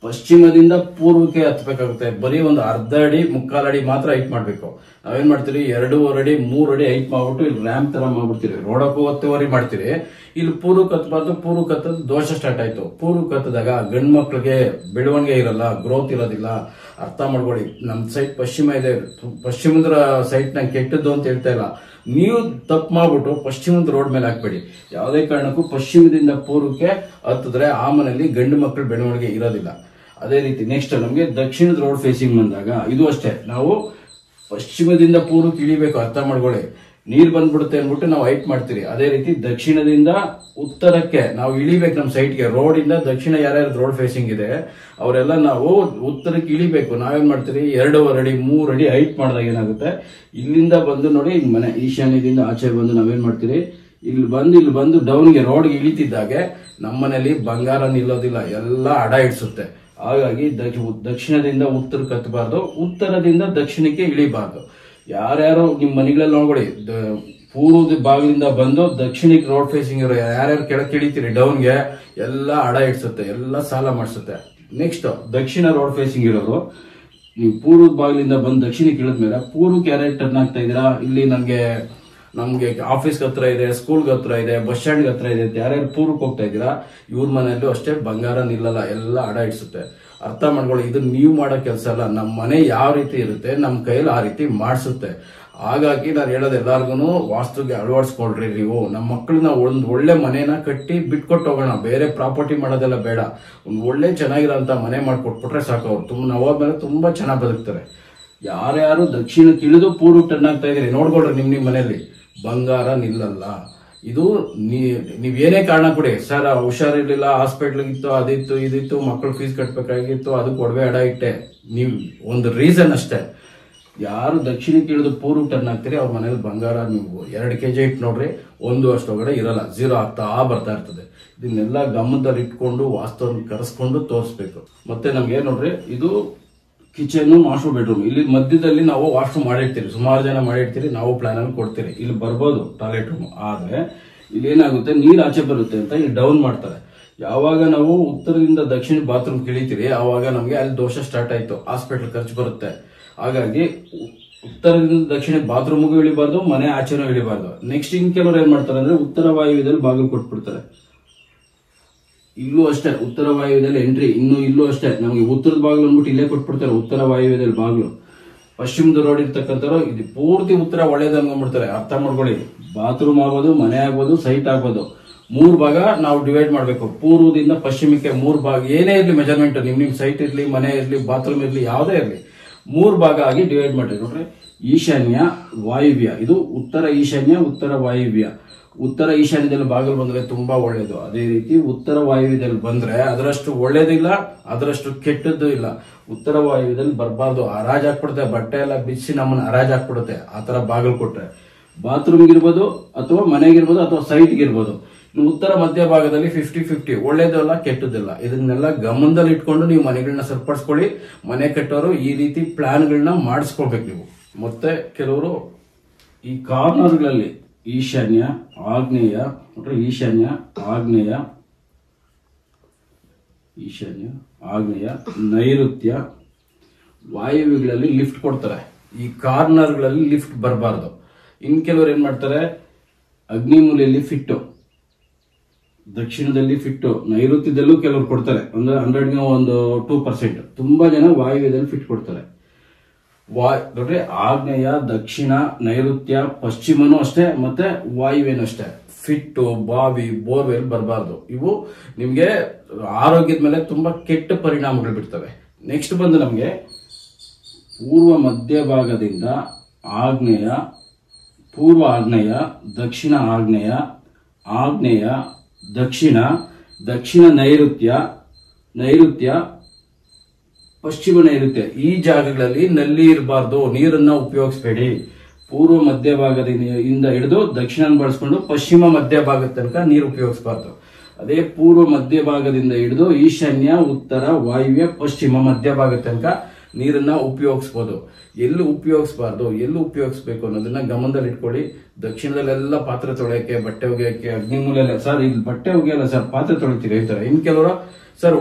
ಪಶ್ಚಿಮದಿಂದ ಪೂರ್ವಕ್ಕೆ ಹತ್ಬೇಕಾಗುತ್ತೆ. ಬರೀ ಒಂದು ಅರ್ಧ ಅಡಿ, ಮುಕ್ಕಾಲು ಅಡಿ ಮಾತ್ರ ಹೈಟ್ ಮಾಡ್ಬೇಕು. ನಾವೇನ್ ಮಾಡ್ತೀರಿ, 2.5 ಅಡಿ 3 ಅಡಿ ಹೈಟ್ ಮಾಡ್ಬಿಟ್ಟು ಇಲ್ಲಿ ರ್ಯಾಂಪ್ ತರ ಮಾಡ್ಬಿಡ್ತೀರಿ. ರೋಡಕ್ಕೂ ಒತ್ತುವರಿ ಮಾಡ್ತೀರಿ. ಇಲ್ಲಿ ಪೂರ್ವಕ್ಕೆ ಹತ್ಬಾರ್ದು, ಪೂರ್ವಕ್ಕೆ ಹತ್ತದ ದೋಷ ಸ್ಟಾರ್ಟ್ ಆಯ್ತು. ಪೂರ್ವಕ್ಕೆ ಹತ್ತದಾಗ ಗಂಡು ಮಕ್ಳಿಗೆ ಬೆಳವಣಿಗೆ ಇರಲ್ಲ, ಗ್ರೋತ್ ಇರೋದಿಲ್ಲ. ಅರ್ಥ ಮಾಡ್ಕೊಳ್ಳಿ, ನಮ್ ಸೈಟ್ ಪಶ್ಚಿಮ ಇದೆ, ಪಶ್ಚಿಮದ ಸೈಟ್ ನಂಗೆ ಕೆಟ್ಟದ್ದು ಅಂತ ಹೇಳ್ತಾ ಇಲ್ಲ. ನೀವು ತಪ್ಪು ಮಾಡ್ಬಿಟ್ಟು ಪಶ್ಚಿಮದ ರೋಡ್ ಮೇಲೆ ಹಾಕ್ಬೇಡಿ. ಯಾವುದೇ ಕಾರಣಕ್ಕೂ ಪಶ್ಚಿಮದಿಂದ ಪೂರ್ವಕ್ಕೆ ಹತ್ತಿದ್ರೆ ಆ ಮನೆಯಲ್ಲಿ ಗಂಡು ಮಕ್ಕಳ ಬೆಳವಣಿಗೆ ಇರೋದಿಲ್ಲ. ಅದೇ ರೀತಿ ನೆಕ್ಸ್ಟ್ ನಮ್ಗೆ ದಕ್ಷಿಣದ ರೋಡ್ ಫೇಸಿಂಗ್ ಬಂದಾಗ ಇದು ಅಷ್ಟೇ, ನಾವು ಪಶ್ಚಿಮದಿಂದ ಪೂರ್ವಕ್ಕೆ ಇಳಿಬೇಕು. ಅರ್ಥ ಮಾಡ್ಕೊಳ್ಳಿ, ನೀರ್ ಬಂದ್ಬಿಡುತ್ತೆ ಅಂದ್ಬಿಟ್ಟು ನಾವು ಹೈಟ್ ಮಾಡ್ತೀರಿ. ಅದೇ ರೀತಿ ದಕ್ಷಿಣದಿಂದ ಉತ್ತರಕ್ಕೆ ನಾವು ಇಳಿಬೇಕು. ನಮ್ಮ ಸೈಟ್ಗೆ ರೋಡ್ ಇಂದ ದಕ್ಷಿಣ ಯಾರ್ಯಾರು ರೋಡ್ ಫೇಸಿಂಗ್ ಇದೆ ಅವರೆಲ್ಲ ನಾವು ಉತ್ತರಕ್ಕೆ ಇಳಿಬೇಕು. ನಾವೇನ್ ಮಾಡ್ತೀರಿ, 2.5 ಅಡಿ 3 ಅಡಿ ಹೈಟ್ ಮಾಡಿದಾಗ ಏನಾಗುತ್ತೆ, ಇಲ್ಲಿಂದ ಬಂದು ನೋಡಿ ಮನೆ ಈಶಾನ್ಯದಿಂದ ಆಚೆ ಬಂದು ನಾವೇನ್ ಮಾಡ್ತೀರಿ, ಇಲ್ಲಿ ಬಂದು ಡೌನ್ಗೆ ರೋಡ್ಗೆ ಇಳಿತಿದ್ದಾಗೆ ನಮ್ಮನೇಲಿ ಬಂಗಾರ ನಿಲ್ಲೋದಿಲ್ಲ, ಎಲ್ಲ ಅಡ ಇಡ್ಸುತ್ತೆ. ಹಾಗಾಗಿ ದಕ್ಷಿಣದಿಂದ ಉತ್ತರಕ್ಕೆ ಹತ್ತಬಾರ್ದು, ಉತ್ತರದಿಂದ ದಕ್ಷಿಣಕ್ಕೆ ಇಳಿಬಾರ್ದು. ಯಾರ್ಯಾರು ನಿಮ್ ಮನೆಗಳಲ್ಲಿ ನೋಡ್ಕೊಳ್ಳಿ, ಪೂರ್ವದ ಭಾಗದಿಂದ ಬಂದು ದಕ್ಷಿಣಕ್ಕೆ ರೋಡ್ ಫೇಸಿಂಗ್ ಇರೋ ಯಾರ್ಯಾರು ಕೆಳಕ್ಕೆ ಇಳಿತೀರಿ ಡೌನ್ಗೆ, ಎಲ್ಲ ಅಡ ಇಡ್ಸುತ್ತೆ, ಎಲ್ಲ ಸಾಲ ಮಾಡಿಸುತ್ತೆ. ನೆಕ್ಸ್ಟ್ ದಕ್ಷಿಣ ರೋಡ್ ಫೇಸಿಂಗ್ ಇರೋರು, ನೀವು ಪೂರ್ವದ ಭಾಗದಿಂದ ಬಂದು ದಕ್ಷಿಣಕ್ಕೆ ಇಳಿದ್ಮೇಲೆ ಪೂರ್ವಕ್ಕೆ ಯಾರ್ಯಾರು ಟರ್ನ್ ಆಗ್ತಾ ಇದೀರಾ, ಇಲ್ಲಿ ನಮ್ಗೆ ಆಫೀಸ್ಗೆ ಹತ್ರ ಇದೆ, ಸ್ಕೂಲ್ಗೆ ಹತ್ರ ಇದೆ, ಬಸ್ ಸ್ಟ್ಯಾಂಡ್ಗೆ ಹತ್ರ ಇದೆ ಅಂತ ಯಾರ್ಯಾರು ಪೂರ್ವಕ್ಕೆ ಹೋಗ್ತಾ ಇದ್ದೀರಾ, ಇವ್ರ ಮನೆಯಲ್ಲೂ ಅಷ್ಟೇ ಬಂಗಾರ ನಿಲ್ಲಲ್ಲ, ಎಲ್ಲ ಅಡ ಇಡ್ಸುತ್ತೆ. ಅರ್ಥ ಮಾಡ್ಕೊಳ್ಳಿ, ಇದು ನೀವು ಮಾಡೋ ಕೆಲಸ ಅಲ್ಲ. ನಮ್ಮ ಮನೆ ಯಾವ ರೀತಿ ಇರುತ್ತೆ ನಮ್ಮ ಕೈಯಲ್ಲಿ ಆ ರೀತಿ ಮಾಡಿಸುತ್ತೆ. ಹಾಗಾಗಿ ನಾನು ಹೇಳೋದು ಎಲ್ಲಾರ್ಗು ವಾಸ್ತುಗೆ ಅಳವಡಿಸ್ಕೊಳ್ರಿ. ನೀವು ನಮ್ಮ ಮಕ್ಕಳನ್ನ ಒಂದು ಒಳ್ಳೆ ಮನೇನ ಕಟ್ಟಿ ಬಿಟ್ಕೊಟ್ಟು ಹೋಗೋಣ, ಬೇರೆ ಪ್ರಾಪರ್ಟಿ ಮಾಡೋದೆಲ್ಲ ಬೇಡ. ಒಂದು ಒಳ್ಳೆ ಚೆನ್ನಾಗಿರೋಂಥ ಮನೆ ಮಾಡ್ಕೊಟ್ಬಿಟ್ರೆ ಸಾಕು. ಅವ್ರು ನಾವಾದ್ಮೇಲೆ ತುಂಬಾ ಚೆನ್ನಾಗಿ ಬದುಕ್ತಾರೆ. ಯಾರ್ಯಾರು ದಕ್ಷಿಣಕ್ಕೆ ಇಳಿದು ಪೂರ್ವ ಟರ್ನ್ ಆಗ್ತಾ ಇದೀರಿ ನೋಡ್ಕೊಳ್ರಿ, ನಿಮ್ ಮನೆಯಲ್ಲಿ ಬಂಗಾರ ನಿಲ್ಲಲ್ಲ. ಇದು ನೀವೇನೇ ಕಾರಣ ಕೊಡಿ, ಸರ್ ಹುಷಾರಿರ್ಲಿಲ್ಲ, ಹಾಸ್ಪಿಟ್ಲಿಗಿತ್ತು, ಅದಿತ್ತು ಇದಿತ್ತು, ಮಕ್ಕಳು ಫೀಸ್ ಕಟ್ಬೇಕಾಗಿತ್ತು, ಅದಕ್ಕೆ ಒಡವೆ ಅಡ ಇಟ್ಟೆ, ನೀವು ಒಂದು ರೀಸನ್ ಅಷ್ಟೇ. ಯಾರು ದಕ್ಷಿಣಕ್ಕೆ ಇಳಿದು ಪೂರ್ವ ಟರ್ನ್ ಆಗ್ತೀರಿ ಅವ್ರ ಮನೇಲಿ ಬಂಗಾರ ನೀವು 2 kg ಇಟ್ಟು ನೋಡ್ರಿ, 1 ಅಷ್ಟೊಳಗಡೆ ಇರಲ್ಲ, 0 ಆಗ್ತಾ ಬರ್ತಾ ಇರ್ತದೆ. ಇದನ್ನೆಲ್ಲ ಗಮನದಲ್ಲಿ ಇಟ್ಕೊಂಡು ವಾಸ್ತವವನ್ನು ಕರೆಸ್ಕೊಂಡು ತೋರಿಸ್ಬೇಕು. ಮತ್ತೆ ನಮ್ಗೆ ನೋಡ್ರಿ, ಇದು ಕಿಚನ್, ಮಾಸ್ಟರ್ ಬೆಡ್ರೂಮ್. ಇಲ್ಲಿ ಮಧ್ಯದಲ್ಲಿ ನಾವು ವಾಶ್ರೂಮ್ ಮಾಡಿರ್ತೀರಿ, ಸುಮಾರು ಜನ ಮಾಡಿರ್ತೀರಿ, ನಾವು ಪ್ಲಾನ್ ಅಲ್ಲಿ ಕೊಡ್ತೀರಿ. ಇಲ್ಲಿ ಬರ್ಬೋದು ಟಾಯ್ಲೆಟ್ ರೂಮ್, ಆದ್ರೆ ಇಲ್ಲಿ ಏನಾಗುತ್ತೆ, ನೀರ್ ಆಚೆ ಬರುತ್ತೆ ಅಂತ ಇಲ್ಲಿ ಡೌನ್ ಮಾಡ್ತಾರೆ. ಯಾವಾಗ ನಾವು ಉತ್ತರದಿಂದ ದಕ್ಷಿಣ ಬಾತ್ರೂಮ್ ಇಳಿತೀರಿ ಆವಾಗ ನಮ್ಗೆ ಅಲ್ಲಿ ದೋಷ ಸ್ಟಾರ್ಟ್ ಆಯ್ತು, ಹಾಸ್ಪಿಟಲ್ ಖರ್ಚು ಬರುತ್ತೆ. ಹಾಗಾಗಿ ಉತ್ತರದಿಂದ ದಕ್ಷಿಣ ಬಾತ್ರೂಮ್ಗೂ ಇಳಿಬಾರ್ದು, ಮನೆ ಆಚೆನೂ ಇಳಿಬಾರ್ದು. ನೆಕ್ಸ್ಟ್ ಇನ್ ಕೆಲವರು ಏನ್ ಮಾಡ್ತಾರೆ ಅಂದ್ರೆ ಉತ್ತರ ವಾಯುವ್ಯದಲ್ಲಿ ಬಾಗಿಲು ಕೊಟ್ಬಿಡ್ತಾರೆ. ಇಲ್ಲೂ ಅಷ್ಟೇ ಉತ್ತರ ವಾಯುವ್ಯದಲ್ಲಿ ಎಂಟ್ರಿ, ಇಲ್ಲೂ ಅಷ್ಟೇ ನಮಗೆ ಉತ್ತರದ ಬಾಗಿಲು ಅಂದ್ಬಿಟ್ಟು ಇಲ್ಲೇ ಕೊಟ್ಬಿಡ್ತಾರೆ ಉತ್ತರ ವಾಯುವ್ಯದಲ್ಲಿ ಬಾಗಿಲು. ಪಶ್ಚಿಮದ ರೋಡ್ ಇರ್ತಕ್ಕಂಥವ್ರು ಇದು ಪೂರ್ತಿ ಉತ್ತರ ಒಳ್ಳೇದು ಅನ್ಕೊಂಡ್ಬಿಡ್ತಾರೆ. ಅರ್ಥ ಮಾಡ್ಕೊಳ್ಳಿ, ಬಾತ್ರೂಮ್ ಆಗ್ಬೋದು, ಮನೆ ಆಗ್ಬೋದು, ಸೈಟ್ ಆಗ್ಬೋದು, 3 ಭಾಗ ನಾವು ಡಿವೈಡ್ ಮಾಡಬೇಕು. ಪೂರ್ವದಿಂದ ಪಶ್ಚಿಮಕ್ಕೆ 3 ಭಾಗ, ಏನೇ ಇರಲಿ ಮೆಜರ್ಮೆಂಟ್, ನಿಮ್ ಸೈಟ್ ಇರ್ಲಿ, ಮನೆ ಇರ್ಲಿ, ಬಾತ್ರೂಮ್ ಇರ್ಲಿ, ಯಾವುದೇ ಇರಲಿ 3 ಭಾಗ ಆಗಿ ಡಿವೈಡ್ ಮಾಡಿ. ನೋಡ್ರಿ, ಈಶಾನ್ಯ, ವಾಯುವ್ಯ, ಇದು ಉತ್ತರ ಈಶಾನ್ಯ, ಉತ್ತರ ವಾಯುವ್ಯ. ಉತ್ತರ ಈಶಾನ್ಯದಲ್ಲಿ ಬಾಗಿಲು ಬಂದ್ರೆ ತುಂಬಾ ಒಳ್ಳೇದು. ಅದೇ ರೀತಿ ಉತ್ತರ ವಾಯುವ್ಯದಲ್ಲಿ ಬಂದ್ರೆ ಅದರಷ್ಟು ಒಳ್ಳೇದಿಲ್ಲ, ಅದರಷ್ಟು ಕೆಟ್ಟದ್ದು ಇಲ್ಲ. ಉತ್ತರ ವಾಯುವ್ಯದಲ್ಲಿ ಬರಬಾರ್ದು, ಹರಾಜ್ ಹಾಕ್ಬಿಡುತ್ತೆ, ಬಟ್ಟೆ ಎಲ್ಲ ಬಿಚ್ಚಿ ನಮ್ಮನ್ನ ಹರಾಜ್ ಹಾಕ್ಬಿಡುತ್ತೆ ಆ ತರ ಬಾಗಿಲು ಕೊಟ್ರೆ. ಬಾತ್ರೂಮ್ಗಿರ್ಬೋದು ಅಥವಾ ಮನೆಗಿರ್ಬೋದು ಅಥವಾ ಸೈಟ್ಗಿರ್ಬೋದು. ಉತ್ತರ ಮಧ್ಯ ಭಾಗದಲ್ಲಿ 50-50, ಒಳ್ಳೇದಲ್ಲ ಕೆಟ್ಟದಿಲ್ಲ. ಇದನ್ನೆಲ್ಲ ಗಮನದಲ್ಲಿ ಇಟ್ಕೊಂಡು ನೀವು ಮನೆಗಳನ್ನ ಸರಿಪಡಿಸ್ಕೊಳ್ಳಿ. ಮನೆ ಕಟ್ಟೋರು ಈ ರೀತಿ ಪ್ಲಾನ್ಗಳನ್ನ ಮಾಡಿಸ್ಕೊಳ್ಬೇಕು ನೀವು. ಮತ್ತೆ ಕೆಲವರು ಈ ಕಾರ್ನರ್ಗಳಲ್ಲಿ ಈಶಾನ್ಯ, ಆಗ್ನೇಯ, ಈಶಾನ್ಯ, ಆಗ್ನೇಯ, ನೈಋತ್ಯ, ವಾಯುವ್ಯಗಳಲ್ಲಿ ಲಿಫ್ಟ್ ಕೊಡ್ತಾರೆ. ಈ ಕಾರ್ನರ್ಗಳಲ್ಲಿ ಲಿಫ್ಟ್ ಬರಬಾರ್ದು. ಇನ್ ಕೆಲವರು ಏನ್ ಮಾಡ್ತಾರೆ, ಅಗ್ನಿಮೂಲೆಯಲ್ಲಿ ಫಿಟ್ಟು, ದಕ್ಷಿಣದಲ್ಲಿ ಫಿಟ್ಟು, ನೈಋತ್ಯದಲ್ಲೂ ಕೆಲವರು ಕೊಡ್ತಾರೆ. ಅಂದ್ರೆ 100ಗೆ ಒಂದು 2%. ತುಂಬಾ ಜನ ವಾಯುವ್ಯದಲ್ಲಿ ಫಿಟ್ ಕೊಡ್ತಾರೆ. ನೋಡ್ರಿ, ಆಗ್ನೇಯ, ದಕ್ಷಿಣ, ನೈಋತ್ಯ, ಪಶ್ಚಿಮನೂ ಅಷ್ಟೇ, ಮತ್ತೆ ವಾಯುವ್ಯನೂ ಅಷ್ಟೇ. ಫಿಟ್ಟು, ಬಾವಿ, ಬೋರ್ವೆಲ್ ಬರಬಾರ್ದು. ಇವು ನಿಮ್ಗೆ ಆರೋಗ್ಯದ ಮೇಲೆ ತುಂಬಾ ಕೆಟ್ಟ ಪರಿಣಾಮಗಳು ಬಿಡ್ತವೆ. ನೆಕ್ಸ್ಟ್ ಬಂದು ನಮ್ಗೆ ಪೂರ್ವ ಮಧ್ಯಭಾಗದಿಂದ ಆಗ್ನೇಯ, ಪೂರ್ವ ಆಗ್ನೇಯ, ದಕ್ಷಿಣ ಆಗ್ನೇಯ, ಆಗ್ನೇಯ, ದಕ್ಷಿಣ ನೈಋತ್ಯ, ಪಶ್ಚಿಮ ನೈಋತ್ಯ, ಈ ಜಾಗಗಳಲ್ಲಿ ನಲ್ಲಿ ಇರಬಾರ್ದು. ನೀರನ್ನ ಉಪಯೋಗಿಸಬೇಡಿ. ಪೂರ್ವ ಮಧ್ಯಭಾಗದಿಂದ ಹಿಡಿದು ದಕ್ಷಿಣ ಬಳಸ್ಕೊಂಡು ಪಶ್ಚಿಮ ಮಧ್ಯಭಾಗದ ತನಕ ನೀರು ಉಪಯೋಗಿಸಬಾರ್ದು. ಅದೇ ಪೂರ್ವ ಮಧ್ಯಭಾಗದಿಂದ ಹಿಡಿದು ಈಶಾನ್ಯ, ಉತ್ತರ, ವಾಯುವ್ಯ, ಪಶ್ಚಿಮ ಮಧ್ಯಭಾಗದ ತನಕ ನೀರನ್ನ ಉಪಯೋಗಿಸಬಹುದು. ಎಲ್ಲಿ ಉಪಯೋಗಿಸಬಾರ್ದು, ಎಲ್ಲಿ ಉಪಯೋಗಿಸಬೇಕು ಅನ್ನೋದನ್ನ ಗಮನದಲ್ಲಿ ಇಟ್ಕೊಳ್ಳಿ. ದಕ್ಷಿಣದಲ್ಲೆಲ್ಲ ಪಾತ್ರೆ ತೊಳೆಯಕ್ಕೆ, ಬಟ್ಟೆ ಒಗೆಯಕ್ಕೆ, ಅಗ್ನಿಮೂಲೆಲ್ಲ, ಸರ್ ಇಲ್ಲಿ ಬಟ್ಟೆ ಒಗೆಯಲ್ಲ ಸರ್, ಪಾತ್ರೆ ತೊಳಿತೀರಿ ಅಂತಾರೆ. ಇನ್ ಕೆಲವರು ಸರ್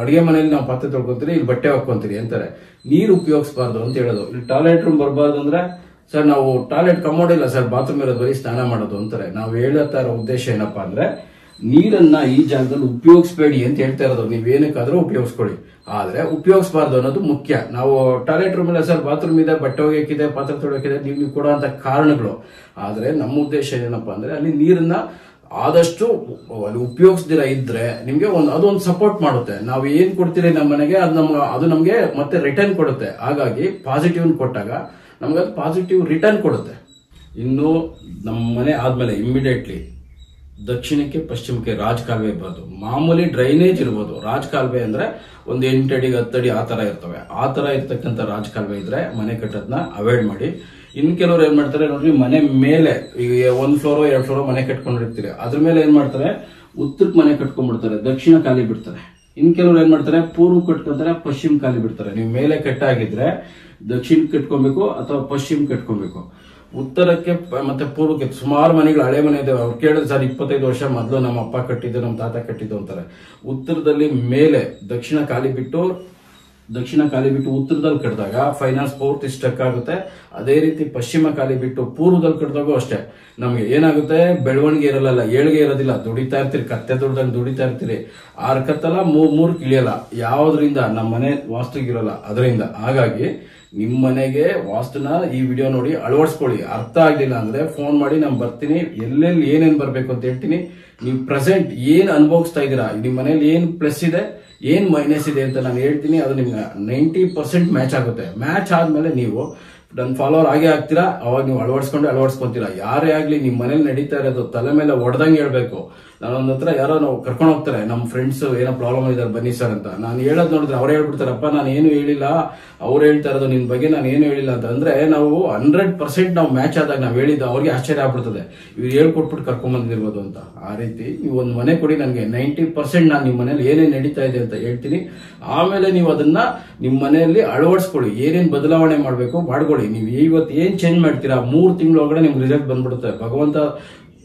ಅಡಿಗೆ ಮನೆಯಲ್ಲಿ ನಾವು ಪಾತ್ರೆ ತೊಳ್ಕೊಂತೀರಿ, ಇಲ್ಲಿ ಬಟ್ಟೆ ಹಾಕೊಂತೀರಿ ಅಂತಾರೆ. ನೀರು ಉಪಯೋಗಿಸಬಾರ್ದು ಅಂತ ಹೇಳೋದು. ಇಲ್ಲಿ ಟಾಯ್ಲೆಟ್ ರೂಮ್ ಬರಬಾರ್ದು ಅಂದ್ರೆ ಸರ್ ನಾವು ಟಾಯ್ಲೆಟ್ ಕಮೋಡ್ ಇಲ್ಲ ಸರ್, ಬಾತ್ರೂಮ್ ಇರೋದು, ಬರೀ ಸ್ನಾನ ಮಾಡೋದು ಅಂತಾರೆ. ನಾವು ಹೇಳತಾ ಇರೋ ಉದ್ದೇಶ ಏನಪ್ಪಾ ಅಂದ್ರೆ ನೀರನ್ನ ಈ ಜಾಗದಲ್ಲಿ ಉಪಯೋಗಿಸಬೇಡಿ ಅಂತ ಹೇಳ್ತಾ ಇರೋದು. ನೀವೇನಕ್ಕಾದ್ರೂ ಉಪಯೋಗಿಸ್ಕೊಳ್ಳಿ, ಆದ್ರೆ ಉಪಯೋಗಿಸಬಾರ್ದು ಅನ್ನೋದು ಮುಖ್ಯ. ನಾವು ಟಾಯ್ಲೆಟ್ ರೂಮ್ ಇಲ್ಲ ಸರ್, ಬಾತ್ರೂಮ್ ಇದೆ, ಬಟ್ಟೆ ಒಗೆಯಕ್ಕಿದೆ, ಪಾತ್ರೆ ತೊಳೆಯಕ್ಕಿದೆ, ನೀವು ಕೊಡುವಂತ ಕಾರಣಗಳು. ಆದ್ರೆ ನಮ್ಮ ಉದ್ದೇಶ ಏನಪ್ಪಾ ಅಂದ್ರೆ ಅಲ್ಲಿ ನೀರನ್ನ ಆದಷ್ಟು ಅಲ್ಲಿ ಉಪಯೋಗಿಸದಿರ ಇದ್ರೆ ನಿಮ್ಗೆ ಅದೊಂದು ಸಪೋರ್ಟ್ ಮಾಡುತ್ತೆ. ನಾವು ಏನ್ ಕೊಡ್ತೀರಿ ನಮ್ಮ ಮನೆಗೆ ಅದು ನಮ್ಗೆ ಮತ್ತೆ ರಿಟರ್ನ್ ಕೊಡುತ್ತೆ. ಹಾಗಾಗಿ ಪಾಸಿಟಿವ್ ಕೊಟ್ಟಾಗ ನಮ್ಗೆ ಅದು ಪಾಸಿಟಿವ್ ರಿಟರ್ನ್ ಕೊಡುತ್ತೆ. ಇನ್ನು ನಮ್ಮ ಮನೆ ಆದ್ಮೇಲೆ ಇಮಿಡಿಯೇಟ್ಲಿ ದಕ್ಷಿಣಕ್ಕೆ ಪಶ್ಚಿಮಕ್ಕೆ ರಾಜ್ ಕಾಲುವೆ ಇರಬಾರ್ದು. ಮಾಮೂಲಿ ಡ್ರೈನೇಜ್ ಇರ್ಬೋದು. ರಾಜ್ ಕಾಲುವೆ ಅಂದ್ರೆ ಒಂದು 8 ಅಡಿ 10 ಅಡಿ ಆ ತರ ಇರ್ತವೆ. ಆ ತರ ಇರ್ತಕ್ಕಂಥ ರಾಜ್ ಕಾಲುವೆ ಇದ್ರೆ ಮನೆ ಕಟ್ಟೋದನ್ನ ಅವಾಯ್ಡ್ ಮಾಡಿ. ಇನ್ ಕೆಲವರು ಏನ್ ಮಾಡ್ತಾರೆ ನೋಡ್ರಿ, ಮನೆ ಮೇಲೆ ಈಗ 1 ಫ್ಲೋರ್ 2 ಫ್ಲೋರ್ ಮನೆ ಕಟ್ಕೊಂಡಿರ್ತೀರಿ, ಅದ್ರ ಮೇಲೆ ಏನ್ ಮಾಡ್ತಾರೆ, ಉತ್ತರಕ್ಕೆ ಮನೆ ಕಟ್ಕೊಂಡ್ಬಿಡ್ತಾರೆ, ದಕ್ಷಿಣ ಖಾಲಿ ಬಿಡ್ತಾರೆ. ಇನ್ ಕೆಲವರು ಏನ್ ಮಾಡ್ತಾರೆ, ಪೂರ್ವ ಕಟ್ಕೊಂತಾರೆ, ಪಶ್ಚಿಮ ಖಾಲಿ ಬಿಡ್ತಾರೆ. ನೀವು ಮೇಲೆ ಕಟ್ಟಾಗಿದ್ರೆ ದಕ್ಷಿಣ ಕಟ್ಕೊಬೇಕು ಅಥವಾ ಪಶ್ಚಿಮ ಕಟ್ಕೊಬೇಕು. ಉತ್ತರಕ್ಕೆ ಮತ್ತೆ ಪೂರ್ವಕ್ಕೆ ಸುಮಾರು ಮನೆಗಳು ಹಳೆ ಮನೆ ಇದಾವೆ. ಅವ್ರು ಕೇಳಿದ್ರೆ ಸರ್ 25 ವರ್ಷ ಮೊದಲು ನಮ್ಮ ಅಪ್ಪ ಕಟ್ಟಿದ್ದು, ನಮ್ಮ ತಾತ ಕಟ್ಟಿದ್ದು ಅಂತಾರೆ. ಉತ್ತರದಲ್ಲಿ ಮೇಲೆ ದಕ್ಷಿಣ ಖಾಲಿ ಬಿಟ್ಟು ಉತ್ತರದಲ್ಲಿ ಕಟ್ಟಿದಾಗ ಫೈನಾನ್ಸ್ ಪೂರ್ತಿ ಸ್ಟಕ್ ಆಗುತ್ತೆ. ಅದೇ ರೀತಿ ಪಶ್ಚಿಮ ಖಾಲಿ ಬಿಟ್ಟು ಪೂರ್ವದಲ್ಲಿ ಕಟ್ಟಿದಾಗೂ ಅಷ್ಟೇ ನಮ್ಗೆ ಏನಾಗುತ್ತೆ, ಬೆಳವಣಿಗೆ ಇರಲ್ಲ, ಏಳಿಗೆ ಇರೋದಿಲ್ಲ. ದುಡಿತಾ ಇರ್ತೀರಿ, ಕತ್ತೆ ದುಡ್ದಂಗೆ ದುಡಿತಾ ಇರ್ತೀರಿ. 6 ಕತ್ತಲ್ಲ 3 ಇಳಿಯಲ್ಲ. ಯಾವ್ದ್ರಿಂದ? ನಮ್ಮ ಮನೆ ವಾಸ್ತುಗಿರಲ್ಲ, ಅದರಿಂದ. ಹಾಗಾಗಿ ನಿಮ್ಮ ಮನೆಗೆ ವಾಸ್ತುನ ಈ ವಿಡಿಯೋ ನೋಡಿ ಅಳವಡಿಸ್ಕೊಳ್ಳಿ. ಅರ್ಥ ಆಗ್ಲಿಲ್ಲ ಅಂದ್ರೆ ಫೋನ್ ಮಾಡಿ, ನಾನು ಬರ್ತೀನಿ, ಎಲ್ಲೆಲ್ಲಿ ಏನೇನ್ ಬರ್ಬೇಕು ಅಂತ ಹೇಳ್ತೀನಿ. ನೀವು ಪ್ರೆಸೆಂಟ್ ಏನ್ ಅನುಭವಿಸ್ತಾ ಇದ್ದೀರಾ, ನಿಮ್ಮ ಮನೇಲಿ ಏನ್ ಪ್ಲಸ್ ಇದೆ, ಏನ್ ಮೈನಸ್ ಇದೆ ಅಂತ ನಾನು ಹೇಳ್ತೀನಿ. ಅದು ನಿಮ್ಗೆ 90% ಮ್ಯಾಚ್ ಆಗುತ್ತೆ. ಮ್ಯಾಚ್ ಆದ್ಮೇಲೆ ನೀವು ನನ್ನ ಫಾಲೋವರ್ ಆಗೇ ಆಗ್ತೀರಾ. ಅವಾಗ ನೀವು ಅಳವಡಿಸ್ಕೊಂತೀರಾ. ಯಾರೇ ಆಗ್ಲಿ ನಿಮ್ಮ ಮನೇಲಿ ನಡೀತಾ ಇರೋದು ತಲೆ ಮೇಲೆ ಹೊಡೆದಂಗೆ ಹೇಳ್ಬೇಕು. ನಾನೊಂದ್ ಹತ್ರ ಯಾರೋ ನಾವು ಕರ್ಕೊಂಡು ಹೋಗ್ತಾರೆ, ನಮ್ಮ ಫ್ರೆಂಡ್ಸ್ ಏನೋ ಪ್ರಾಬ್ಲಮ್ ಇದಾರೆ ಬನ್ನಿ ಸರ್ ಅಂತ. ನಾನು ಹೇಳೋದ್ ನೋಡಿದ್ರೆ ಅವ್ರು ಹೇಳ್ಬಿಡ್ತಾರಪ್ಪ ನಾನು ಏನು ಹೇಳಿಲ್ಲ, ಅವ್ರು ಹೇಳ್ತಾ ಇರೋದು ನಿನ್ ಬಗ್ಗೆ ನಾನು ಏನು ಹೇಳಿಲ್ಲ ಅಂತ. ಅಂದ್ರೆ ನಾವು 100% ನಾವು ಮ್ಯಾಚ್ ಆದಾಗ ನಾವು ಹೇಳಿದ್ದು ಅವ್ರಿಗೆ ಆಶ್ಚರ್ಯ ಆಗ್ಬಿಡ್ತದೆ, ಇವ್ರು ಹೇಳ್ಕೊಟ್ಬಿಟ್ಟು ಕರ್ಕೊಂಡ್ ಬಂದಿರ್ಬೋದು ಅಂತ. ಆ ರೀತಿ ನೀವು ಒಂದು ಮನೆ ಕೊಡಿ ನನಗೆ, 90% ನಾನು ನಿಮ್ಮ ಮನೇಲಿ ಏನೇನ್ ನಡೀತಾ ಇದೆ ಅಂತ ಹೇಳ್ತೀನಿ. ಆಮೇಲೆ ನೀವು ಅದನ್ನ ನಿಮ್ಮ ಮನೆಯಲ್ಲಿ ಅಳವಡಿಸ್ಕೊಳ್ಳಿ, ಏನೇನ್ ಬದಲಾವಣೆ ಮಾಡ್ಬೇಕು ಮಾಡ್ಕೊಳ್ಳಿ. ನೀವು ಇವತ್ತು ಏನ್ ಚೇಂಜ್ ಮಾಡ್ತೀರಾ 3 ತಿಂಗಳೊಳಗಡೆ ನಿಮ್ಗೆ ರಿಸಲ್ಟ್ ಬಂದ್ಬಿಡುತ್ತೆ. ಭಗವಂತ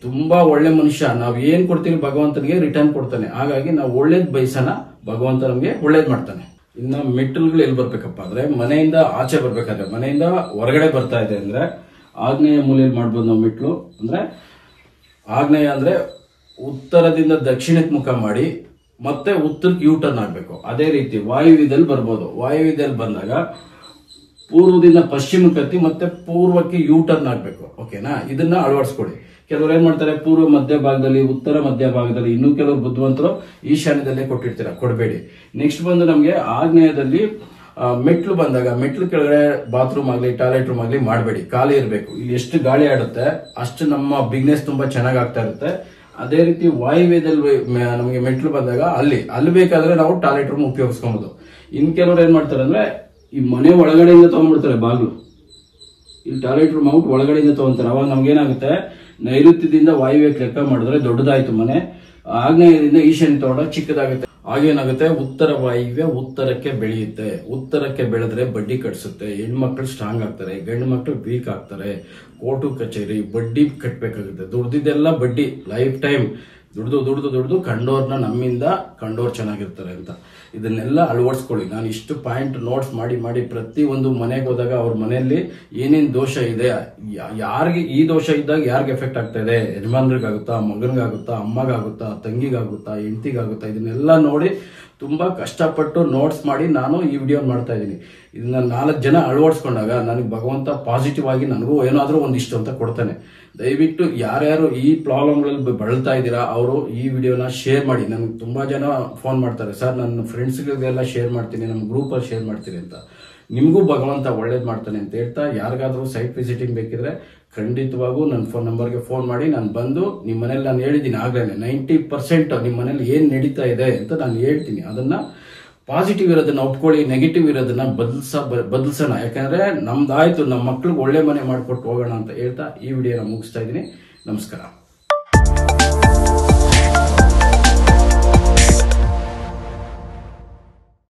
ತುಂಬಾ ಒಳ್ಳೆ ಮನುಷ್ಯ, ನಾವ್ ಏನ್ ಕೊಡ್ತೀವಿ ಭಗವಂತನಿಗೆ ರಿಟರ್ನ್ ಕೊಡ್ತಾನೆ. ಹಾಗಾಗಿ ನಾವು ಒಳ್ಳೇದ್ ಬಯಸೋಣ, ಭಗವಂತ ನಮ್ಗೆ ಒಳ್ಳೇದ್ ಮಾಡ್ತಾನೆ. ಇನ್ನ ಮೆಟ್ಟಲ್ಗಳು ಎಲ್ಲಿ ಬರ್ಬೇಕಪ್ಪ ಅಂದ್ರೆ, ಮನೆಯಿಂದ ಆಚೆ ಬರ್ಬೇಕಾದ್ರೆ, ಮನೆಯಿಂದ ಹೊರಗಡೆ ಬರ್ತಾ ಇದೆ ಅಂದ್ರೆ ಆಗ್ನೇಯ ಮೂಲೆಯಲ್ಲಿ ಮಾಡ್ಬೋದು ನಾವು ಮೆಟ್ಲು. ಅಂದ್ರೆ ಆಗ್ನೇಯ ಅಂದ್ರೆ ಉತ್ತರದಿಂದ ದಕ್ಷಿಣಕ್ಕೆ ಮುಖ ಮಾಡಿ ಮತ್ತೆ ಉತ್ತರಕ್ಕೆ ಯೂ ಟರ್ನ್ ಆಗ್ಬೇಕು. ಅದೇ ರೀತಿ ವಾಯುವ್ಯದಲ್ಲಿ ಬರ್ಬೋದು. ವಾಯುವ್ಯದಲ್ಲಿ ಬಂದಾಗ ಪೂರ್ವದಿಂದ ಪಶ್ಚಿಮಕ್ಕೆ ಹತ್ತಿ ಮತ್ತೆ ಪೂರ್ವಕ್ಕೆ ಯೂ ಟರ್ನ್ ಆಗ್ಬೇಕು. ಓಕೆನಾ? ಇದನ್ನ ಅಳವಡಿಸ್ಕೊಳ್ಳಿ. ಕೆಲವರು ಏನ್ ಮಾಡ್ತಾರೆ, ಪೂರ್ವ ಮಧ್ಯ ಭಾಗದಲ್ಲಿ, ಉತ್ತರ ಮಧ್ಯ ಭಾಗದಲ್ಲಿ, ಇನ್ನೂ ಕೆಲವರು ಬುದ್ಧಿವಂತರು ಈಶಾನ್ಯದಲ್ಲೇ ಕೊಟ್ಟಿರ್ತೀರ, ಕೊಡಬೇಡಿ. ನೆಕ್ಸ್ಟ್ ಬಂದು ನಮ್ಗೆ ಆಗ್ನೇಯದಲ್ಲಿ ಮೆಟ್ಲು ಬಂದಾಗ, ಮೆಟ್ಲು ಕೆಳಗಡೆ ಬಾತ್ರೂಮ್ ಆಗ್ಲಿ ಟಾಯ್ಲೆಟ್ ರೂಮ್ ಆಗ್ಲಿ ಮಾಡಬೇಡಿ, ಖಾಲಿ ಇರಬೇಕು. ಇಲ್ಲಿ ಎಷ್ಟು ಗಾಳಿ ಆಡುತ್ತೆ ಅಷ್ಟು ನಮ್ಮ ಬಿಸ್ನೆಸ್ ತುಂಬಾ ಚೆನ್ನಾಗಿ ಆಗ್ತಾ ಇರುತ್ತೆ. ಅದೇ ರೀತಿ ವಾಯುವ್ಯದಲ್ಲಿ ನಮಗೆ ಮೆಟ್ಲು ಬಂದಾಗ ಅಲ್ಲಿ ಬೇಕಾದ್ರೆ ನಾವು ಟಾಯ್ಲೆಟ್ ರೂಮ್ ಉಪಯೋಗಿಸ್ಕೊಬಹುದು. ಇನ್ ಕೆಲವರು ಏನ್ ಮಾಡ್ತಾರೆ ಅಂದ್ರೆ, ಈ ಮನೆ ಒಳಗಡೆಯಿಂದ ತಗೊಂಡ್ಬಿಡ್ತಾರೆ ಬಾಗ್ಲು, ಇಲ್ಲಿ ಟಾಯ್ಲೆಟ್ ರೂಮ್ ಔಟ್ ಒಳಗಡೆಯಿಂದ ತಗೊಂತಾರೆ. ಅವಾಗ ನಮ್ಗೇನಾಗುತ್ತೆ, ನೈಋತ್ಯದಿಂದ ವಾಯುವ್ಯಕ್ಕೆ ಲೆಕ್ಕ ಮಾಡಿದ್ರೆ ದೊಡ್ಡದಾಯ್ತು ಮನೆ, ಆಗ್ನೇಯದಿಂದ ಈಶಾನ್ಯ ತಗೊಂಡ ಚಿಕ್ಕದಾಗುತ್ತೆ. ಆಗೇನಾಗುತ್ತೆ, ಉತ್ತರ ವಾಯುವ್ಯ ಉತ್ತರಕ್ಕೆ ಬೆಳೆಯುತ್ತೆ. ಉತ್ತರಕ್ಕೆ ಬೆಳೆದ್ರೆ ಬಡ್ಡಿ ಕಟ್ಸುತ್ತೆ, ಹೆಣ್ಮಕ್ಳು ಸ್ಟ್ರಾಂಗ್ ಆಗ್ತಾರೆ, ಗಂಡು ಮಕ್ಳು ವೀಕ್ ಆಗ್ತಾರೆ. ಕೋರ್ಟು ಕಚೇರಿ ಬಡ್ಡಿ ಕಟ್ಬೇಕಾಗುತ್ತೆ, ದುಡ್ದಿದ್ದೆಲ್ಲ ಬಡ್ಡಿ ಲೈಫ್ ಟೈಮ್ ದುಡ್ದು ಕಂಡೋರ್ನ ನಮ್ಮಿಂದ ಕಂಡೋರ್ ಚೆನ್ನಾಗಿರ್ತಾರೆ ಅಂತ. ಇದನ್ನೆಲ್ಲ ಅಳವಡಿಸ್ಕೊಳ್ಳಿ. ನಾನು ಇಷ್ಟು ಪಾಯಿಂಟ್ ನೋಟ್ಸ್ ಮಾಡಿ ಪ್ರತಿ ಒಂದು ಮನೆಗೆ ಹೋದಾಗ ಅವ್ರ ಮನೆಯಲ್ಲಿ ಏನೇನ್ ದೋಷ ಇದೆ, ಯಾರಿಗೆ ಈ ದೋಷ ಇದ್ದಾಗ ಯಾರಿಗೆ ಎಫೆಕ್ಟ್ ಆಗ್ತಾ ಇದೆ, ಯಜಮಾನ್ರಿಗಾಗುತ್ತಾ, ಮಗನಿಗಾಗುತ್ತಾ, ಅಮ್ಮಗಾಗುತ್ತಾ, ತಂಗಿಗಾಗುತ್ತಾ, ಹೆಂಡತಿಗಾಗುತ್ತಾ, ಇದನ್ನೆಲ್ಲ ನೋಡಿ ತುಂಬಾ ಕಷ್ಟಪಟ್ಟು ನೋಟ್ಸ್ ಮಾಡಿ ನಾನು ಈ ವಿಡಿಯೋ ಮಾಡ್ತಾ ಇದ್ದೀನಿ. ಇದನ್ನ 4 ಜನ ಅಳವಡಿಸ್ಕೊಂಡಾಗ ನನಗೆ ಭಗವಂತ ಪಾಸಿಟಿವ್ ಆಗಿ ನನಗೂ ಏನಾದ್ರೂ ಒಂದಿಷ್ಟು ಅಂತ ಕೊಡ್ತಾನೆ. ದಯವಿಟ್ಟು ಯಾರ್ಯಾರು ಈ ಪ್ರಾಬ್ಲಮ್ಗಳಲ್ಲಿ ಬಳಲ್ತಾ ಇದ್ದೀರಾ ಅವರು ಈ ವಿಡಿಯೋನ ಶೇರ್ ಮಾಡಿ. ನನಗೆ ತುಂಬಾ ಜನ ಫೋನ್ ಮಾಡ್ತಾರೆ, ಸರ್ ನನ್ನ ಫ್ರೆಂಡ್ಸ್ಗಳಿಗೆಲ್ಲ ಶೇರ್ ಮಾಡ್ತೀನಿ, ನಮ್ಮ ಗ್ರೂಪಲ್ಲಿ ಶೇರ್ ಮಾಡ್ತೀನಿ ಅಂತ. ನಿಮಗೂ ಭಗವಂತ ಒಳ್ಳೇದು ಮಾಡ್ತಾನೆ ಅಂತ ಹೇಳ್ತಾ, ಯಾರಿಗಾದ್ರೂ ಸೈಟ್ ವಿಸಿಟಿಂಗ್ ಬೇಕಿದ್ರೆ ಖಂಡಿತವಾಗೂ ನನ್ನ ಫೋನ್ ನಂಬರ್ಗೆ ಫೋನ್ ಮಾಡಿ. ನಾನು ಬಂದು ನಿಮ್ಮ ಮನೇಲಿ ನಾನು ಹೇಳಿದ್ದೀನಿ ಆಗ್ಲೇ 90% ನಿಮ್ಮ ಮನೇಲಿ ಏನ್ ನಡೀತಾ ಇದೆ ಅಂತ ನಾನು ಹೇಳ್ತೀನಿ. ಅದನ್ನ ಪಾಸಿಟಿವ್ ಇರೋದನ್ನ ಒಪ್ಕೊಳ್ಳಿ, ನೆಗೆಟಿವ್ ಇರೋದನ್ನ ಬದಲಿಸೋಣ. ಯಾಕಂದ್ರೆ ನಮ್ದಾಯ್ತು, ನಮ್ಮ ಮಕ್ಳಿಗೆ ಒಳ್ಳೆ ಮನೆ ಮಾಡಿಕೊಟ್ಟು ಹೋಗೋಣ ಅಂತ ಹೇಳ್ತಾ ಈ ವಿಡಿಯೋನ ಮುಗಿಸ್ತಾ ಇದ್ದೀನಿ. ನಮಸ್ಕಾರ.